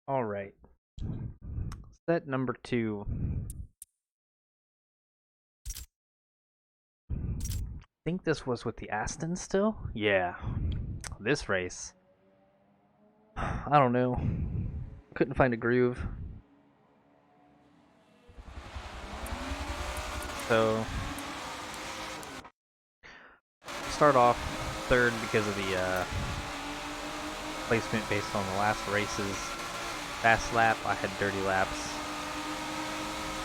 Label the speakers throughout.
Speaker 1: All right. Set number 2. I think this was with the Aston still? Yeah. This race. I don't know. Couldn't find a groove. So, start off third because of the placement based on the last races. Fast lap, I had dirty laps.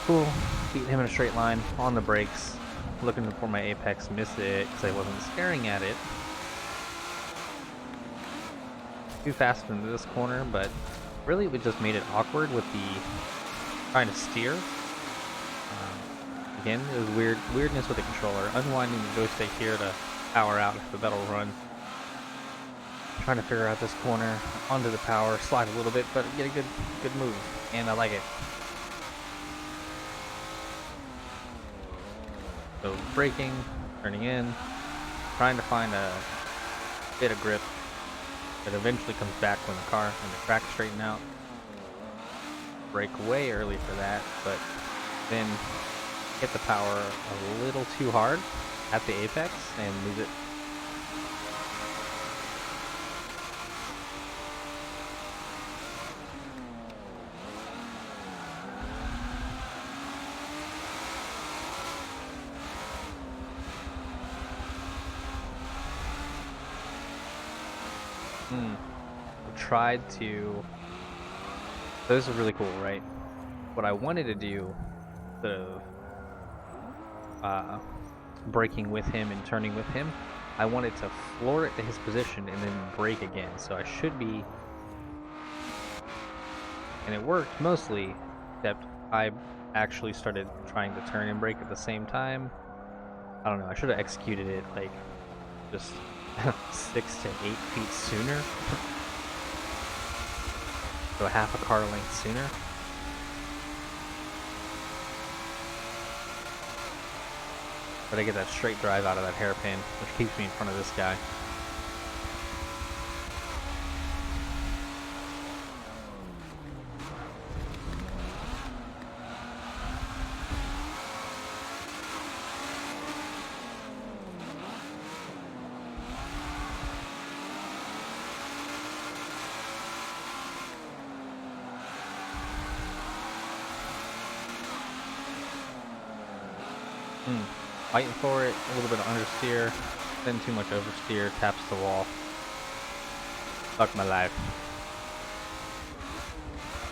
Speaker 1: Cool. Beat him in a straight line on the brakes. Looking for my apex, missed it because I wasn't staring at it. Too fast into this corner, but really it just made it awkward with the trying to steer. Again, it was weirdness with the controller. Unwinding the joystick here to power out the battle run. Trying to figure out this corner onto the power, slide a little bit, but get a good move, and I like it. So braking, turning in, trying to find a bit of grip that eventually comes back when the car and the track straighten out. Brake way early for that, but then hit the power a little too hard at the apex and lose it. I tried to. Those are really cool, right? What I wanted to do, the braking with him and turning with him, I wanted to floor it to his position and then brake again. So I should be, and it worked mostly, except I actually started trying to turn and brake at the same time. I don't know. I should have executed it like just 6 to 8 feet sooner. So half a car length sooner. But I get that straight drive out of that hairpin, which keeps me in front of this guy. Fighting for it, a little bit of understeer, then too much oversteer, taps the wall. Fuck my life.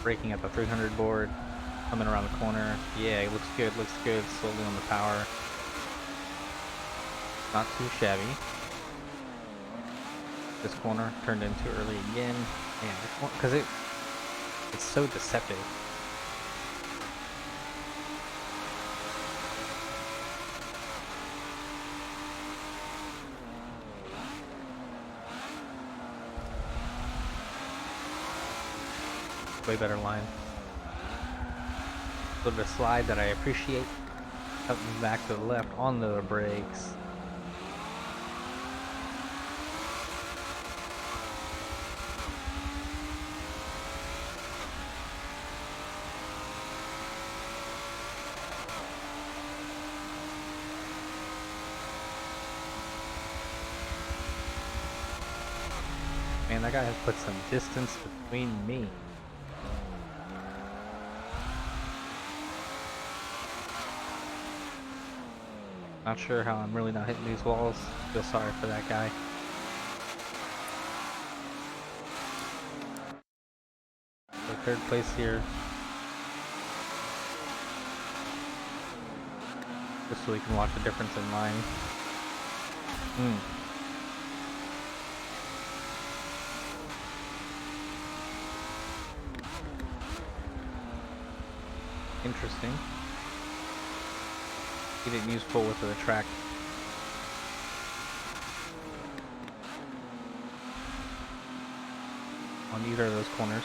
Speaker 1: Braking at the 300 board, coming around the corner. Yeah, it looks good, slowly on the power. Not too shabby. This corner turned in too early again. Man, because it's so deceptive. Way better line. A little bit of slide that I appreciate. Coming back to the left on the brakes. Man, that guy has put some distance between me. Not sure how I'm really not hitting these walls. Feel sorry for that guy. So third place here. Just so we can watch the difference in line. Interesting. He didn't use full width of the track. On either of those corners.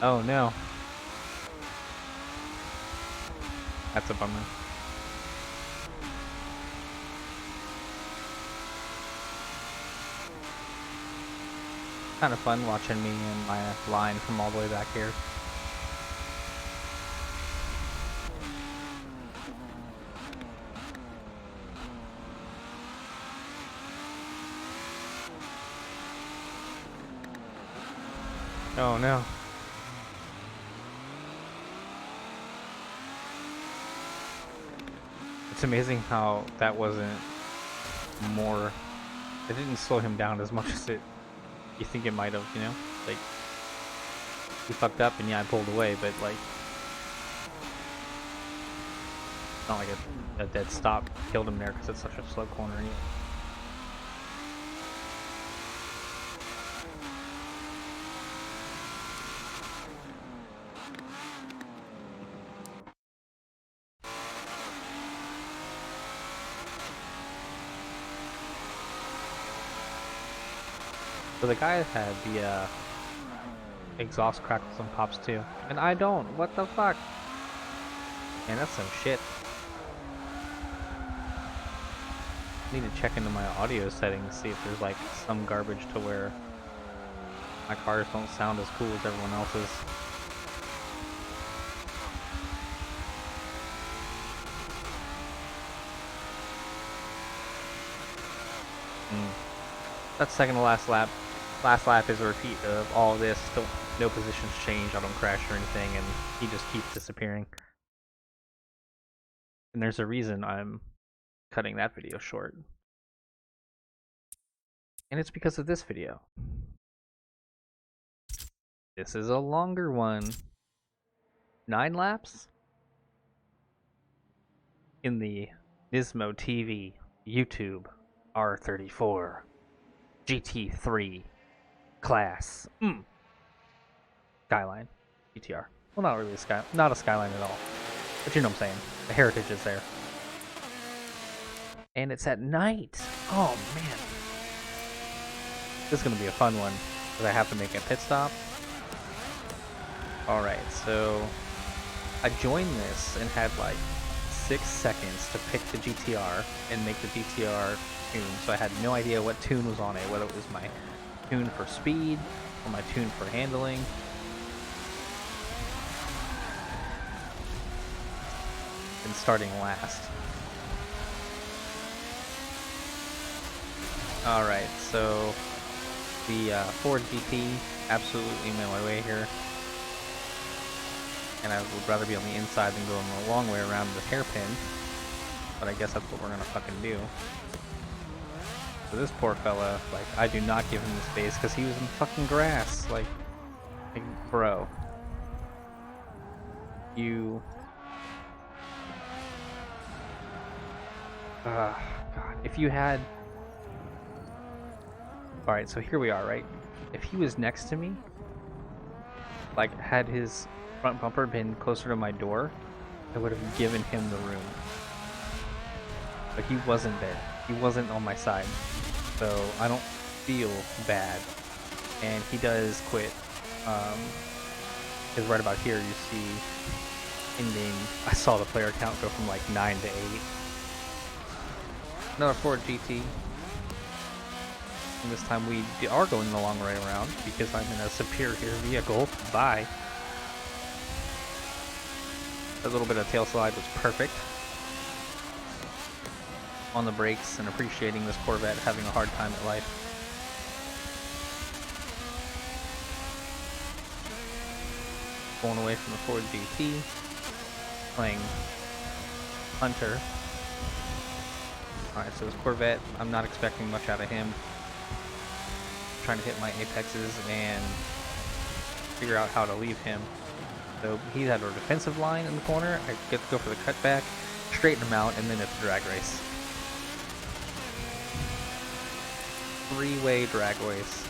Speaker 1: Oh no. That's a bummer. Kind of fun watching me and my line from all the way back here. Oh no. It's amazing how that wasn't more. It didn't slow him down as much as you think it might have, you know? Like, he fucked up and yeah, I pulled away, but like, it's not like a dead stop killed him there because it's such a slow corner. Anyway. So the guy had the exhaust crackles and pops too, and I don't. What the fuck? Man, that's some shit. I need to check into my audio settings, see if there's like some garbage to where my cars don't sound as cool as everyone else's. That's second to last lap. Last lap is a repeat of all of this. No positions change. I don't crash or anything, and he just keeps disappearing. And there's a reason I'm cutting that video short. And it's because of this video. This is a longer one. 9 laps? In the Nismo TV YouTube R34 GT3 class. Skyline. GTR. Well, not really not a Skyline at all. But you know what I'm saying. The heritage is there. And it's at night. Oh, man. This is going to be a fun one. Because I have to make a pit stop. Alright, so I joined this and had like 6 seconds to pick the GTR and make the GTR tune. So I had no idea what tune was on it, whether it was my tune for speed or my tune for handling. And starting last. Alright, so the Ford GT absolutely made my way here. And I would rather be on the inside than going the long way around the hairpin. But I guess that's what we're gonna fucking do. So this poor fella, like, I do not give him the space because he was in fucking grass. Like, bro. You... God. If you had... Alright, so here we are, right? If he was next to me, like, had his front bumper been closer to my door, I would have given him the room. But he wasn't there. He wasn't on my side. So I don't feel bad. And he does quit. Because right about here you see ending. I saw the player count go from like 9 to 8. Another Ford GT. And this time we are going the long way around because I'm in a superior vehicle. Bye. A little bit of tail slide was perfect. On the brakes and appreciating this Corvette having a hard time at life. Going away from the Ford GT. Playing Hunter. Alright, so this Corvette, I'm not expecting much out of him. Trying to hit my apexes and figure out how to leave him. So he had a defensive line in the corner. I get to go for the cutback, straighten him out, and then it's a drag race. 3-way drag race.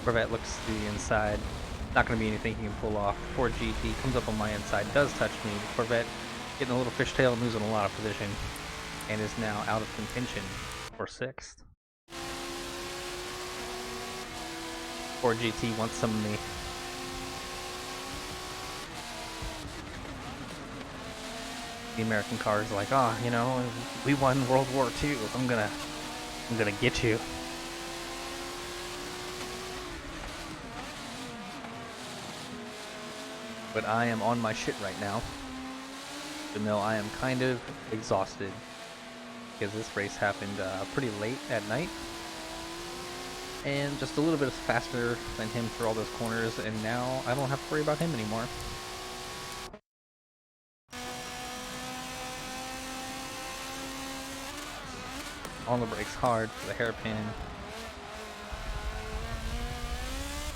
Speaker 1: Corvette looks to the inside. Not going to be anything he can pull off. Ford GT comes up on my inside, does touch me. The Corvette getting a little fishtail, losing a lot of position, and is now out of contention for 6th. Ford GT wants some of me. The American car is like, oh, you know, we won World War II. I'm gonna get you. But I am on my shit right now. But no, I am kind of exhausted because this race happened pretty late at night. And just a little bit faster than him through all those corners, and now I don't have to worry about him anymore. On the brakes hard for the hairpin.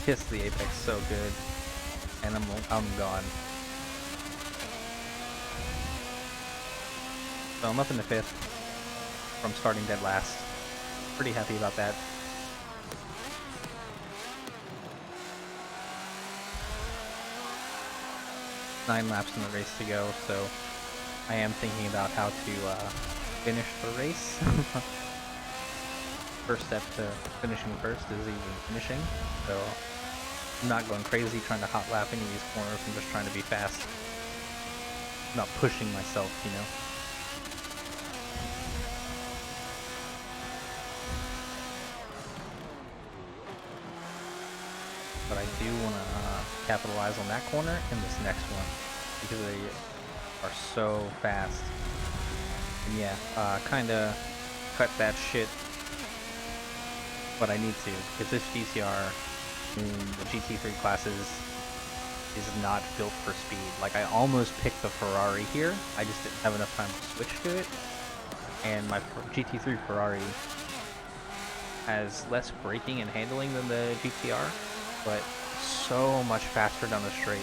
Speaker 1: Kiss the apex so good. And I'm gone. So I'm up in the 5th from starting dead last. Pretty happy about that. Nine laps in the race to go, so I am thinking about how to finish the race. First step to finishing first is even finishing, so I'm not going crazy trying to hot lap any of these corners. I'm just trying to be fast. I'm not pushing myself, you know. But I do want to capitalize on that corner and this next one because they are so fast. And yeah, kind of cut that shit, but I need to, because this GTR in the GT3 classes is not built for speed. Like, I almost picked the Ferrari here, I just didn't have enough time to switch to it, and my GT3 Ferrari has less braking and handling than the GTR, but so much faster down the straight.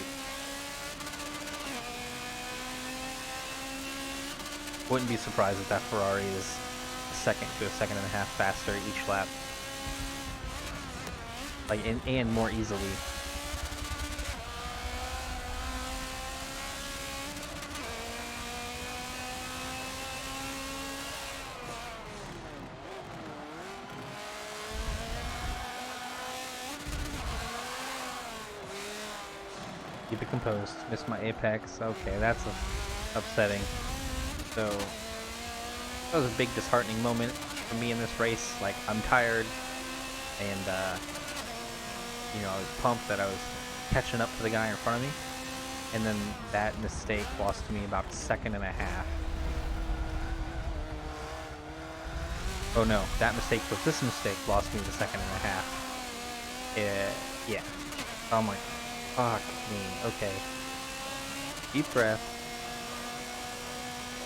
Speaker 1: Wouldn't be surprised if that Ferrari is a second to a second and a half faster each lap. Like, and more easily. Keep it composed. Missed my apex. Okay, that's upsetting. So, that was a big disheartening moment for me in this race. Like, I'm tired, and, you know, I was pumped that I was catching up to the guy in front of me, and then that mistake lost me about a second and a half. Oh no, that mistake was this mistake lost me the second and a half. Yeah. Oh my, fuck me. Okay. Deep breath.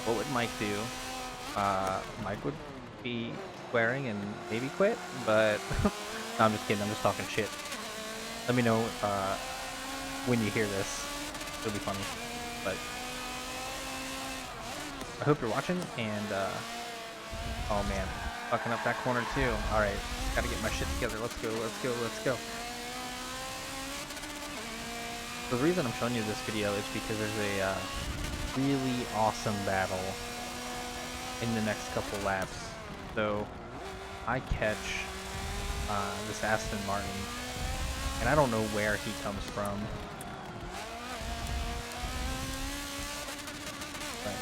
Speaker 1: What would Mike do? Mike would be swearing and maybe quit, but no, I'm just kidding. I'm just talking shit. Let me know when you hear this. It'll be funny. But I hope you're watching, and oh man, fucking up that corner too. Alright, gotta get my shit together. Let's go, let's go, let's go. So the reason I'm showing you this video is because there's a really awesome battle in the next couple laps. So I catch this Aston Martin, and I don't know where he comes from. But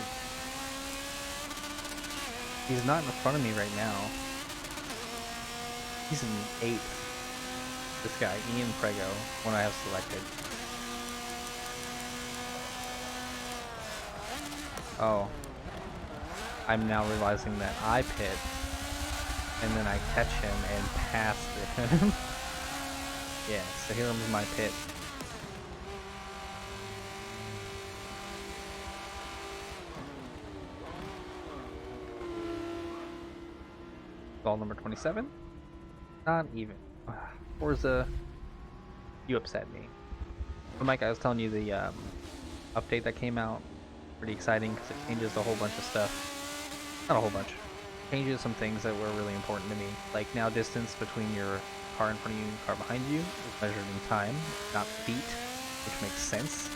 Speaker 1: he's not in front of me right now. He's in 8th. This guy, Ian Prego, one I have selected. Oh. I'm now realizing that I pit, and then I catch him and pass him. Yeah, so here comes my pit. Ball number 27? Not even. Forza, you upset me. But Mike, I was telling you the update that came out. Pretty exciting because it changes a whole bunch of stuff. Not a whole bunch. changes some things that were really important to me. Like now distance between your car in front of you and car behind you is measured in time, not feet, which makes sense.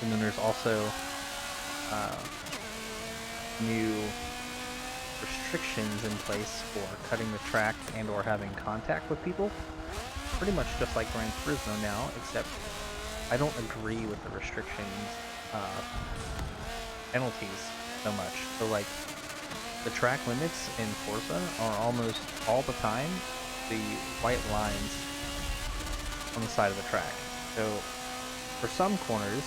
Speaker 1: And then there's also new restrictions in place for cutting the track and or having contact with people. Pretty much just like Gran Turismo now, except I don't agree with the restrictions penalties so much. So like the track limits in Forza are almost all the time the white lines on the side of the track. So for some corners,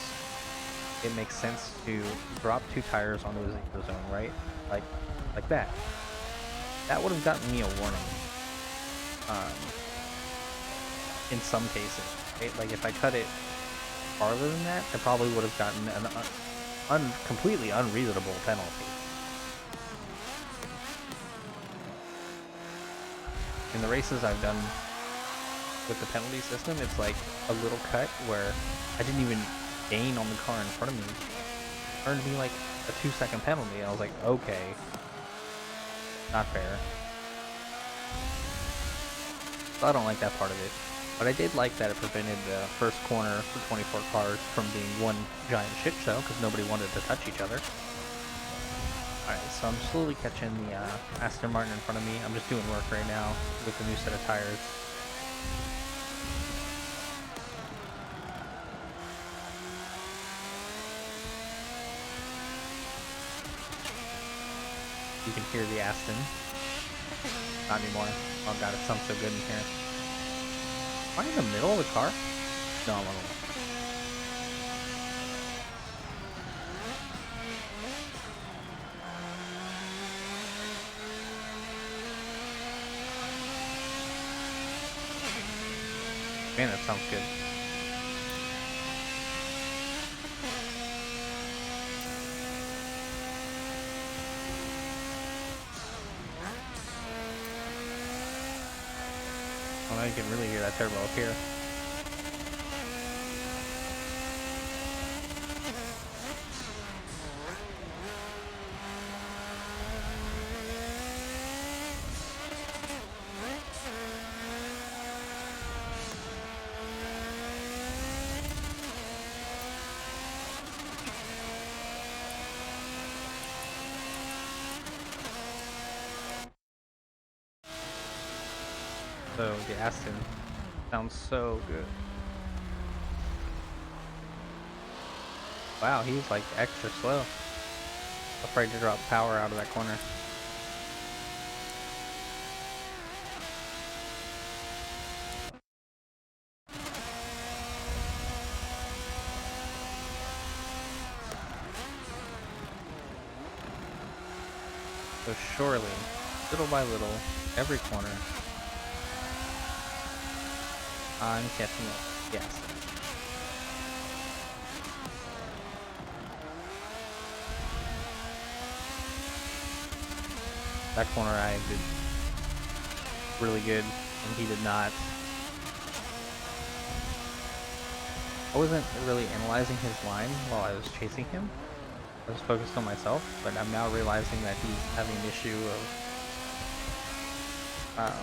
Speaker 1: it makes sense to drop 2 tires onto a zero zone, right? Like that. That would have gotten me a warning. In some cases, right? Like if I cut it farther than that, I probably would have gotten an completely unreasonable penalty. In the races I've done with the penalty system, it's like a little cut where I didn't even gain on the car in front of me. It earned me like a 2-second penalty. I was like, okay, not fair. So I don't like that part of it. But I did like that it prevented the first corner for 24 cars from being one giant shit show because nobody wanted to touch each other. Alright, so I'm slowly catching the Aston Martin in front of me. I'm just doing work right now with the new set of tires. You can hear the Aston. Not anymore. Oh god, it sounds so good in here. Am I in the middle of the car? No, I'm on the left. Man, that sounds good. Oh, now you can really hear that turbo up here. So the Aston sounds so good. Wow, he's like extra slow. Afraid to drop power out of that corner. So surely, little by little, every corner, I'm catching up. Yes. That corner I did really good, and he did not. I wasn't really analyzing his line while I was chasing him. I was focused on myself, but I'm now realizing that he's having an issue of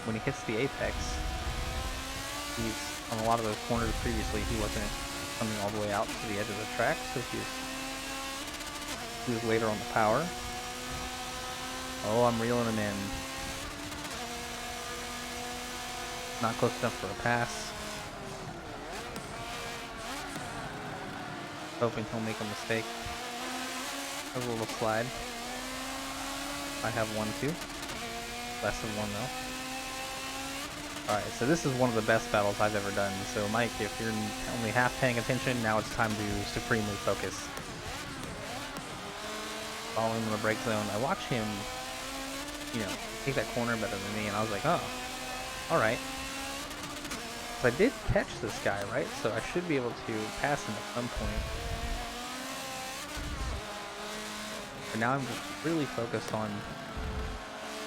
Speaker 1: when he hits the apex. He's on a lot of those corners previously. He wasn't coming all the way out to the edge of the track, so he was later on the power. Oh, I'm reeling him in. Not close enough for a pass. Hoping he'll make a mistake. A little slide. I have one too. Less than one though. Alright, so this is one of the best battles I've ever done. So Mike, if you're only half paying attention, now it's time to supremely focus. Following him in the break zone. I watch him, take that corner better than me, and I was like, oh, alright. I did catch this guy, right? So I should be able to pass him at some point. But now I'm just really focused on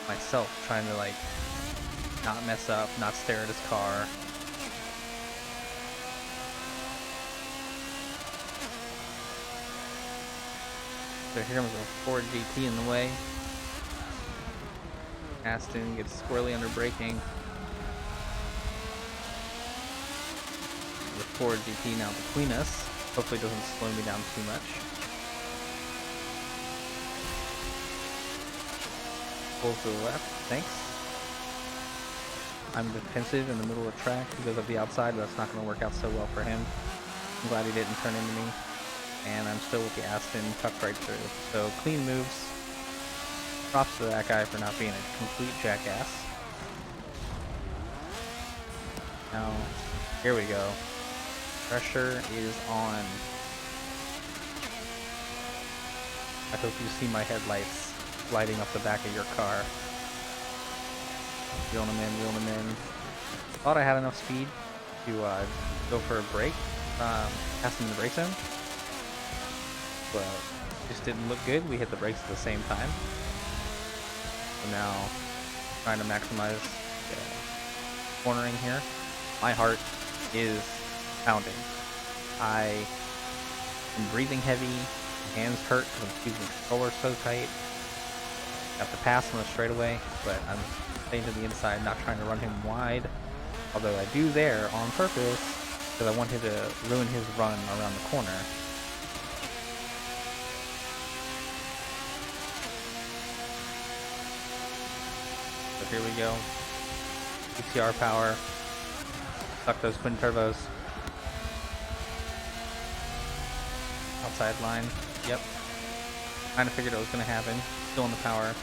Speaker 1: myself, trying to not mess up, not stare at his car. So here comes a Ford GT in the way. Aston gets squarely under braking. The Ford GT now between us. Hopefully doesn't slow me down too much. Pull to the left, thanks. I'm defensive in the middle of the track. He goes up the outside, but that's not going to work out so well for him. I'm glad he didn't turn into me. And I'm still with the Aston, tucked right through. So clean moves. Props to that guy for not being a complete jackass. Now, here we go. Pressure is on. I hope you see my headlights lighting up the back of your car. Reeling them in, reeling them in. Thought I had enough speed to go for a break, pass him in the brake zone. But just didn't look good. We hit the brakes at the same time. So now, trying to maximize cornering here. My heart is pounding. I am breathing heavy. Hands hurt because I'm keeping the controller so tight. Got the pass on the straightaway, but I'm staying to the inside, not trying to run him wide. Although I do there on purpose because I wanted to ruin his run around the corner. So here we go. ECR power. Suck those twin turbos. Outside line. Yep. Kind of figured it was going to happen. Still in the power.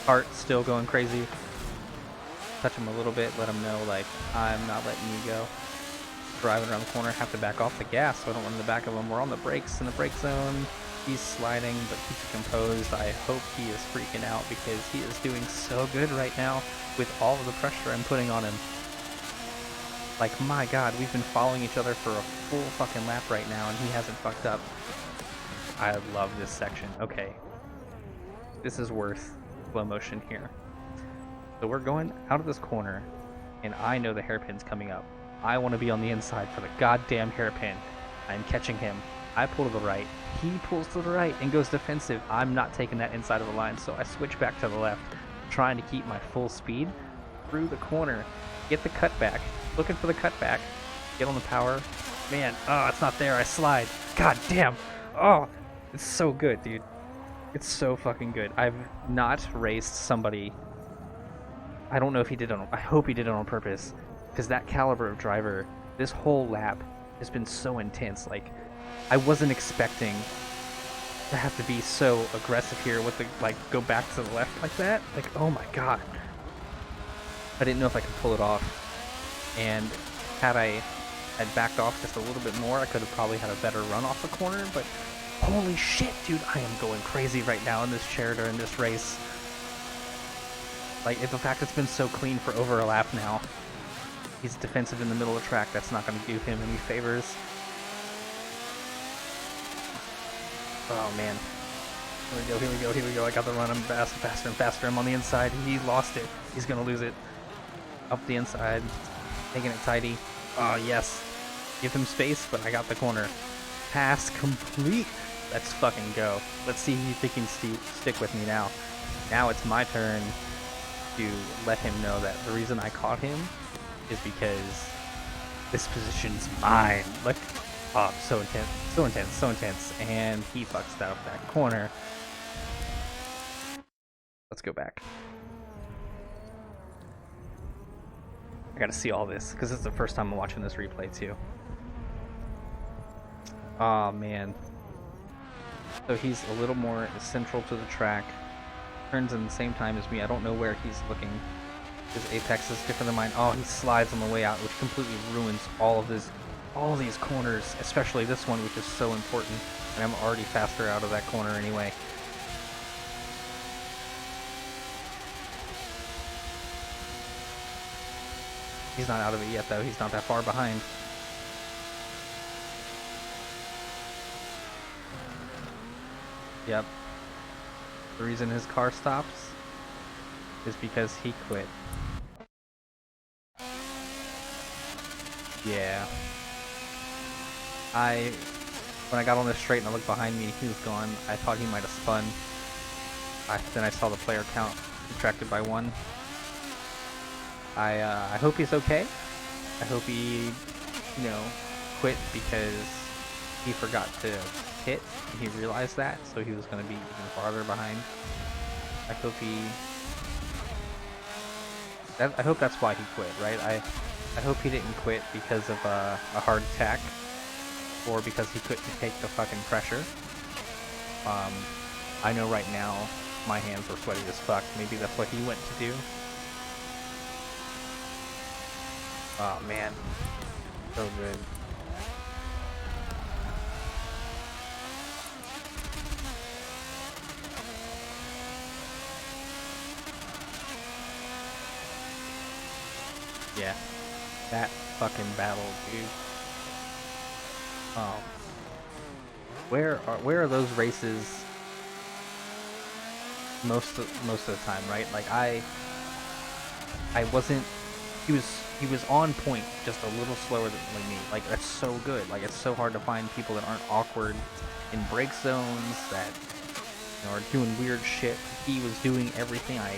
Speaker 1: Heart still going crazy. Touch him a little bit. Let him know, like, I'm not letting you go. Driving around the corner. Have to back off the gas so I don't run in the back of him. We're on the brakes in the brake zone. He's sliding, but keeps composed. I hope he is freaking out because he is doing so good right now with all of the pressure I'm putting on him. Like, my god, we've been following each other for a full fucking lap right now and he hasn't fucked up. I love this section. Okay. This is worth slow motion here. So we're going out of this corner, and I know the hairpin's coming up. I want to be on the inside for the goddamn hairpin. I'm catching him. I pull to the right. He pulls to the right and goes defensive. I'm not taking that inside of the line, so I switch back to the left, trying to keep my full speed through the corner. Get the cutback. Looking for the cutback. Get on the power. Man, oh, it's not there. I slide. God damn. Oh, it's so good, dude. It's so fucking good. I've not raced somebody. I don't know if he did it on. I hope he did it on purpose, because that caliber of driver, this whole lap has been so intense. Like, I wasn't expecting to have to be so aggressive here with the, like, go back to the left like that. Like, oh my god. I didn't know if I could pull it off. And had I had backed off just a little bit more, I could have probably had a better run off the corner, but holy shit, dude, I am going crazy right now in this chair during this race. Like, the fact it's been so clean for over a lap now. He's defensive in the middle of the track. That's not going to do him any favors. Oh, man. Here we go, here we go, here we go. I got the run. I'm faster, faster, and faster. I'm on the inside. He lost it. He's going to lose it. Up the inside. Taking it tidy. Oh, yes. Give him space, but I got the corner. Pass complete. Let's fucking go. Let's see if he can stick with me now. Now it's my turn to let him know that the reason I caught him is because this position's mine. Like, oh, so intense, so intense, so intense. And he fucks up that corner. Let's go back. I gotta see all this, because this is the first time I'm watching this replay, too. Oh, man. So he's a little more central to the track. Turns in the same time as me. I don't know where he's looking. His apex is different than mine. Oh, he slides on the way out, which completely ruins all of these corners, especially this one, which is so important. And I'm already faster out of that corner anyway. He's not out of it yet, though. He's not that far behind. Yep. The reason his car stops is because he quit. Yeah. When I got on the straight and I looked behind me, he was gone. I thought he might have spun. Then I saw the player count contracted by 1. I hope he's okay. I hope he, quit because he forgot to hit. And he realized that, so he was going to be even farther behind. I hope I hope that's why he quit, right? I hope he didn't quit because of a hard attack, or because he couldn't take the fucking pressure. I know right now my hands were sweaty as fuck. Maybe that's what he went to do. Oh man, so good. Yeah, that fucking battle, dude. Oh, where are those races most of the time, right? Like I wasn't. He was on point, just a little slower than me. Like that's so good. Like it's so hard to find people that aren't awkward in break zones, that are doing weird shit. He was doing everything I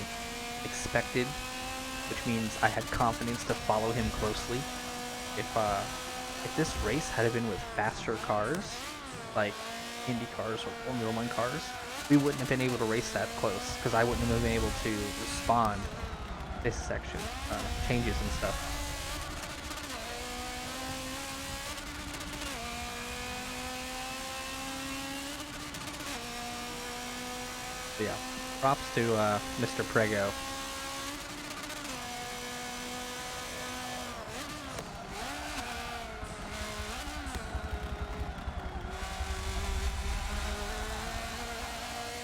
Speaker 1: expected, which means I had confidence to follow him closely. If this race had been with faster cars, like Indy cars or Formula 1 cars, we wouldn't have been able to race that close, because I wouldn't have been able to respond this section, changes and stuff. So yeah, props to Mr. Prego.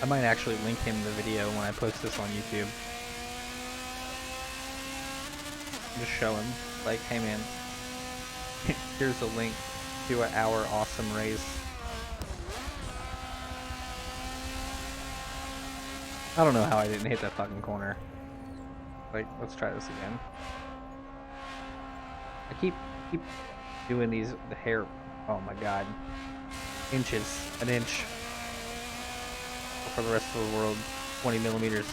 Speaker 1: I might actually link him the video when I post this on YouTube. Just show him, like, hey man, here's a link to our awesome race. I don't know how I didn't hit that fucking corner. Like, let's try this again. I keep doing these, the hair, oh my god. Inches, an inch. For the rest of the world, 20 millimeters.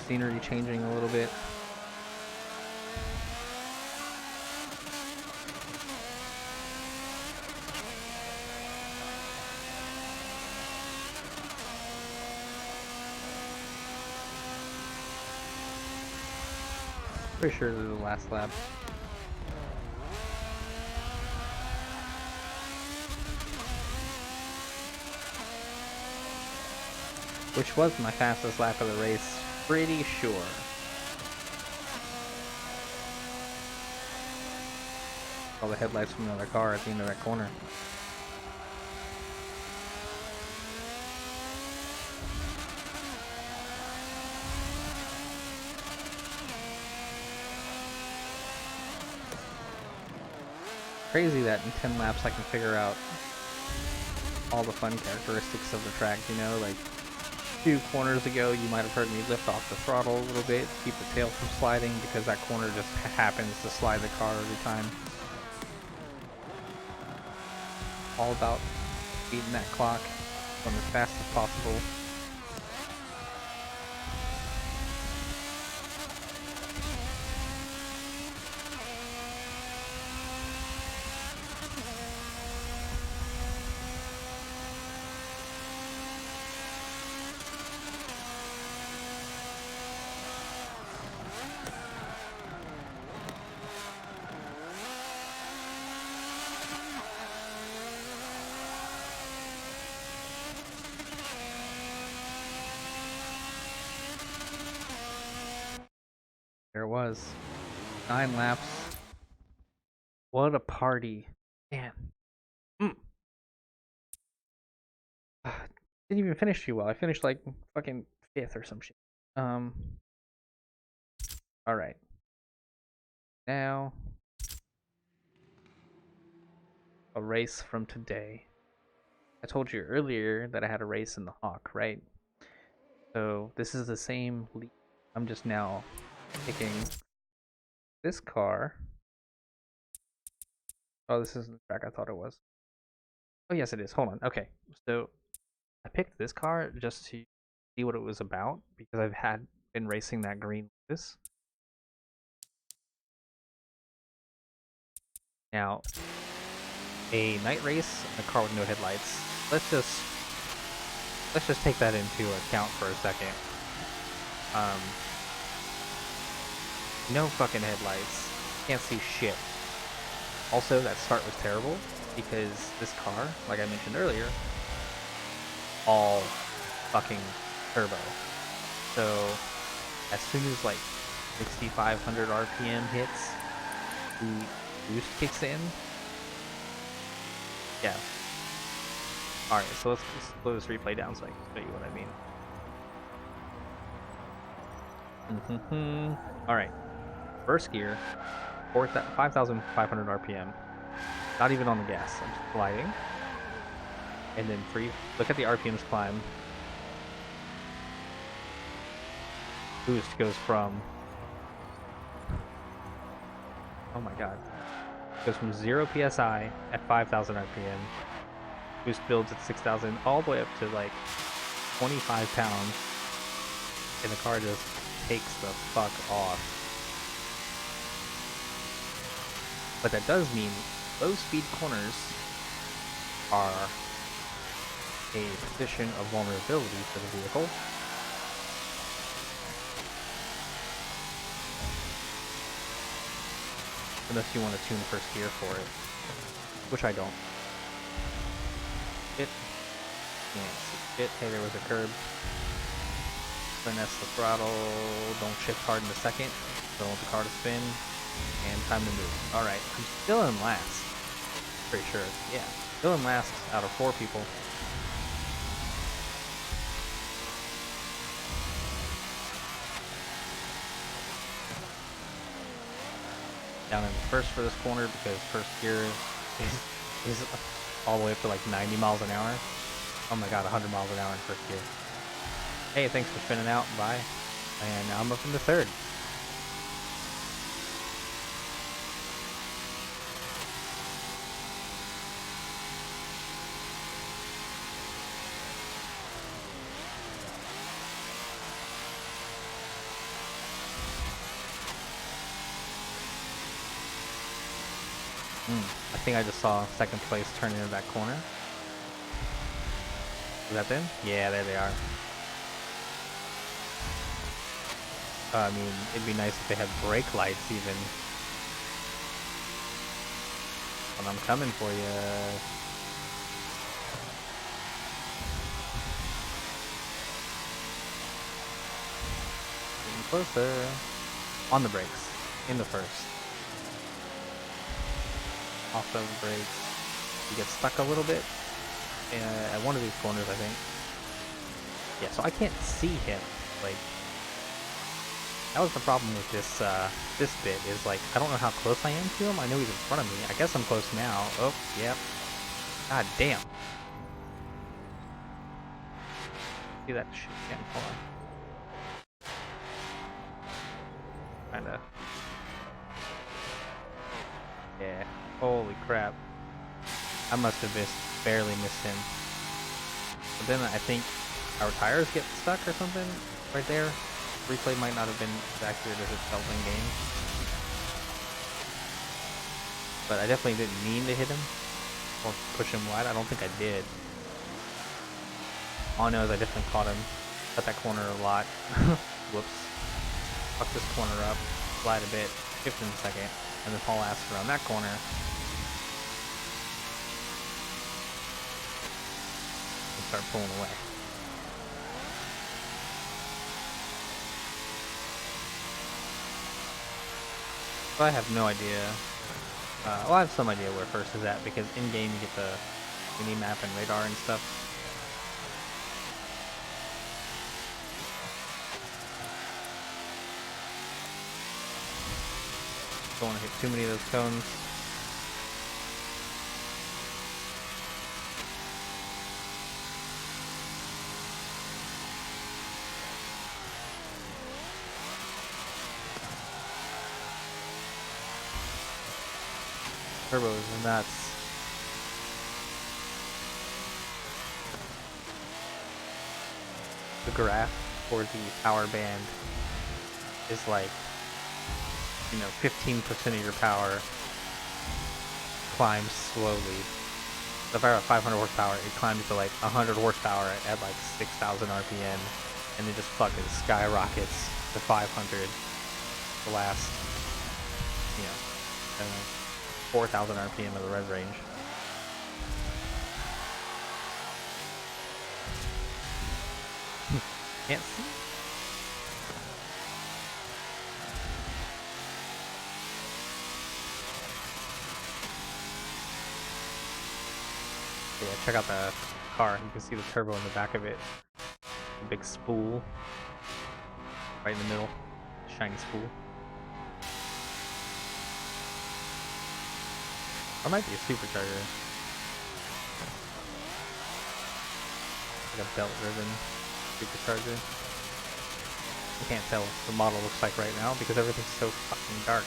Speaker 1: Scenery changing a little bit. Pretty sure this is the last lap. Which was my fastest lap of the race, pretty sure. All the headlights from another car at the end of that corner. Crazy that in 10 laps I can figure out all the fun characteristics of the track, like 2 corners ago you might have heard me lift off the throttle a little bit to keep the tail from sliding, because that corner just happens to slide the car every time. All about beating that clock, going as fast as possible. There it was. 9 laps. What a party. Man. Didn't even finish too well. I finished like fucking 5th or some shit. Alright. Now, a race from today. I told you earlier that I had a race in the Hawk, right? So this is the same lead. I'm just now picking this car. Oh, this isn't the track I thought it was. Oh, yes, it is. Hold on. Okay, so I picked this car just to see what it was about because I've been racing that green Lotus. Now, a night race and a car with no headlights. Let's just take that into account for a second. No fucking headlights. Can't see shit. Also, that start was terrible because this car, like I mentioned earlier, all fucking turbo. So as soon as like 6,500 RPM hits, the boost kicks in. Yeah. Alright, so let's slow this replay down so I can show you what I mean. Alright. First gear, 5,500 RPM. Not even on the gas. I'm just gliding. And then look at the RPMs climb. Boost goes from, oh my god, goes from 0 psi at 5,000 RPM. Boost builds at 6,000 all the way up to like 25 pounds, and the car just takes the fuck off. But that does mean low speed corners are a position of vulnerability for the vehicle. Unless you want to tune first gear for it, which I don't. Can't see shit. Hey, there was a curb. Finesse the throttle. Don't shift hard in the second. Don't want the car to spin. And time to move. Alright, I'm still in last. Pretty sure. Yeah, still in last out of 4 people. Down in first for this corner because first gear is all the way up to like 90 miles an hour. Oh my god, 100 miles an hour in first gear. Hey, thanks for spinning out. Bye. And now I'm up into third. I think I just saw second place turn into that corner. Is that them? Yeah, there they are. I mean, it'd be nice if they had brake lights even. But I'm coming for you. Getting closer. On the brakes. In the first. Off the brakes. You get stuck a little bit at one of these corners, I think. Yeah, so I can't see him. Like, that was the problem with this this bit, is like, I don't know how close I am to him. I know he's in front of me. I guess I'm close now. Oh, yep. God damn. See that shit again. Hold on. Kinda. Yeah. Holy crap. I must have barely missed him. But then I think our tires get stuck or something right there. Replay might not have been as accurate as it felt in game. But I definitely didn't mean to hit him or push him wide. I don't think I did. All I know is I definitely caught him. Cut that corner a lot. Whoops. Fuck this corner up. Slide a bit. Shift in a second. And then haul ass around that corner. And start pulling away. So I have no idea. Well, I have some idea where first is at because in game you get the mini map and radar and stuff. Don't want to hit too many of those cones. Turbo is nuts. The graph for the power band is like, 15% of your power climbs slowly. So if I have 500 horsepower, it climbs to like 100 horsepower at like 6,000 RPM, and then just fucking skyrockets to 500 the last, you know, 4,000 RPM of the res range. Can't see. Yeah, check out the car. You can see the turbo in the back of it. A big spool right in the middle. Shiny spool. Or might be a supercharger. Like a belt driven supercharger. I can't tell what the model looks like right now because everything's so fucking dark.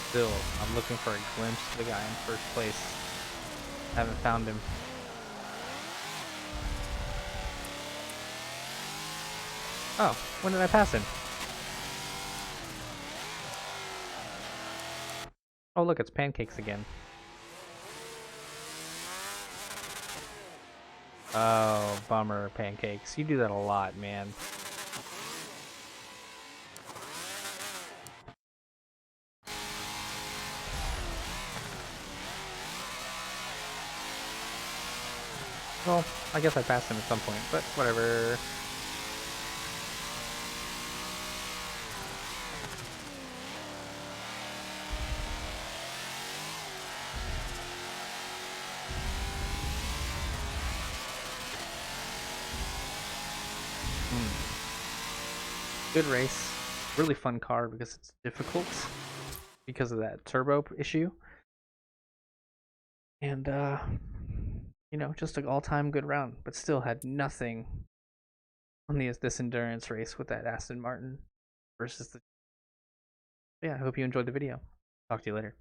Speaker 1: Still, I'm looking for a glimpse of the guy in first place. Haven't found him. Oh, when did I pass him? Oh look, it's pancakes again. Oh, bummer, pancakes. You do that a lot, man. Well, I guess I passed him at some point, but whatever. Good race. Really fun car because it's difficult because of that turbo issue. And, just an all-time good round, but still had nothing on this endurance race with that Aston Martin versus the... Yeah, I hope you enjoyed the video. Talk to you later.